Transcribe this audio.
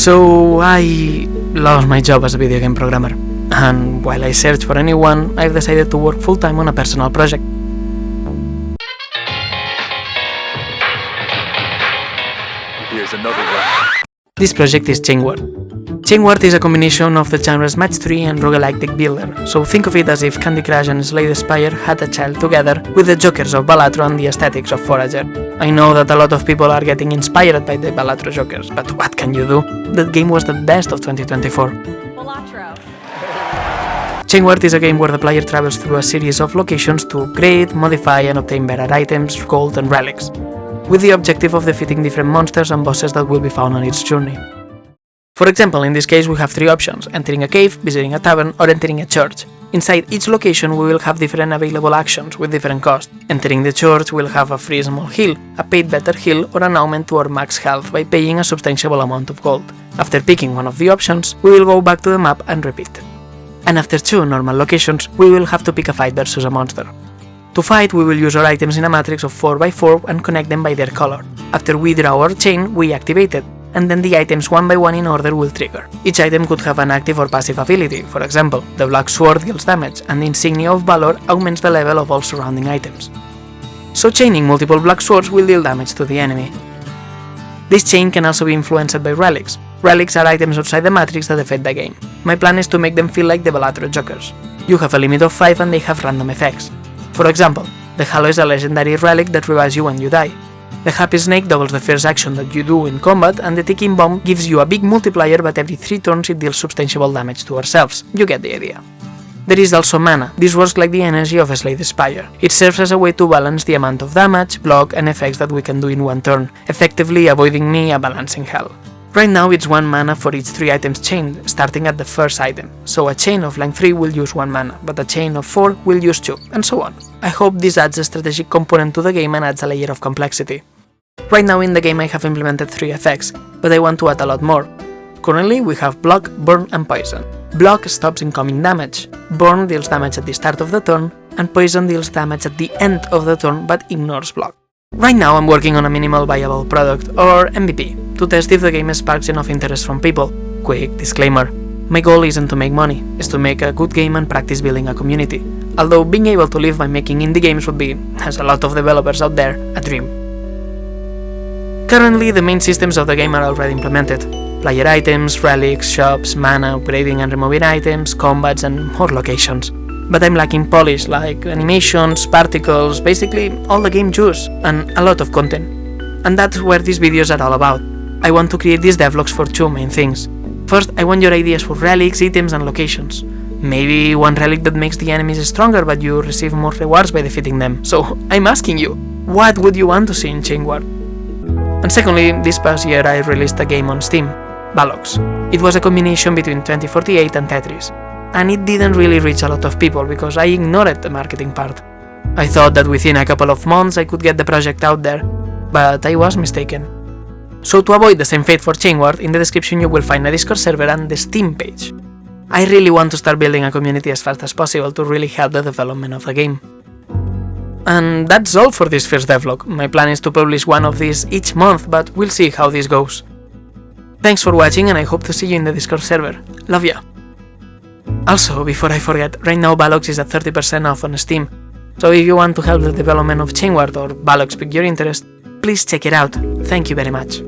So I lost my job as a video game programmer, and while I searched for a new one, I've decided to work full-time on a personal project. Here's another one. This project is Chainward. Chainward is a combination of the genres Match 3 and roguelike deck builder, so think of it as if Candy Crush and Slay the Spire had a child together with the Jokers of Balatro and the aesthetics of Forager. I know that a lot of people are getting inspired by the Balatro Jokers, but what can you do? That game was the best of 2024. Balatro. Chainward is a game where the player travels through a series of locations to create, modify and obtain better items, gold and relics, with the objective of defeating different monsters and bosses that will be found on its journey. For example, in this case we have three options: entering a cave, visiting a tavern, or entering a church. Inside each location we will have different available actions with different costs. Entering the church will have a free small heal, a paid better heal, or an augment to our max health by paying a substantial amount of gold. After picking one of the options, we will go back to the map and repeat. And after two normal locations, we will have to pick a fight versus a monster. To fight, we will use our items in a matrix of 4x4 and connect them by their color. After we draw our chain, we activate it, and then the items one by one in order will trigger. Each item could have an active or passive ability. For example, the Black Sword deals damage, and the Insignia of Valor augments the level of all surrounding items. So chaining multiple Black Swords will deal damage to the enemy. This chain can also be influenced by relics. Relics are items outside the matrix that affect the game. My plan is to make them feel like the Balatro Jokers. You have a limit of 5 and they have random effects. For example, the Halo is a legendary relic that revives you when you die. The Happy Snake doubles the first action that you do in combat, and the Ticking Bomb gives you a big multiplier, but every 3 turns it deals substantial damage to ourselves. You get the idea. There is also mana. This works like the energy of Slay the Spire. It serves as a way to balance the amount of damage, block, and effects that we can do in one turn, effectively avoiding me a balancing hell. Right now it's 1 mana for each 3 items chained, starting at the first item, so a chain of length 3 will use 1 mana, but a chain of 4 will use 2, and so on. I hope this adds a strategic component to the game and adds a layer of complexity. Right now in the game I have implemented 3 effects, but I want to add a lot more. Currently we have Block, Burn and Poison. Block stops incoming damage, Burn deals damage at the start of the turn, and Poison deals damage at the end of the turn but ignores Block. Right now I'm working on a minimal viable product, or MVP, to test if the game sparks enough interest from people. Quick disclaimer, my goal isn't to make money, it's to make a good game and practice building a community, although being able to live by making indie games would be, as a lot of developers out there, a dream. Currently the main systems of the game are already implemented: player items, relics, shops, mana, upgrading and removing items, combats and more locations. But I'm lacking polish, like animations, particles, basically all the game juice, and a lot of content. And that's where these videos are all about. I want to create these devlogs for 2 main things. First, I want your ideas for relics, items and locations. Maybe one relic that makes the enemies stronger but you receive more rewards by defeating them. So I'm asking you, what would you want to see in Chainward? And secondly, this past year I released a game on Steam, Balox. It was a combination between 2048 and Tetris, and it didn't really reach a lot of people because I ignored the marketing part. I thought that within a couple of months I could get the project out there, but I was mistaken. So to avoid the same fate for Chainward, in the description you will find a Discord server and the Steam page. I really want to start building a community as fast as possible to really help the development of the game. And that's all for this first devlog. My plan is to publish one of these each month, but we'll see how this goes. Thanks for watching and I hope to see you in the Discord server. Love ya! Also, before I forget, right now Balox is at 30% off on Steam, so if you want to help the development of Chainward or Balox pique your interest, please check it out. Thank you very much.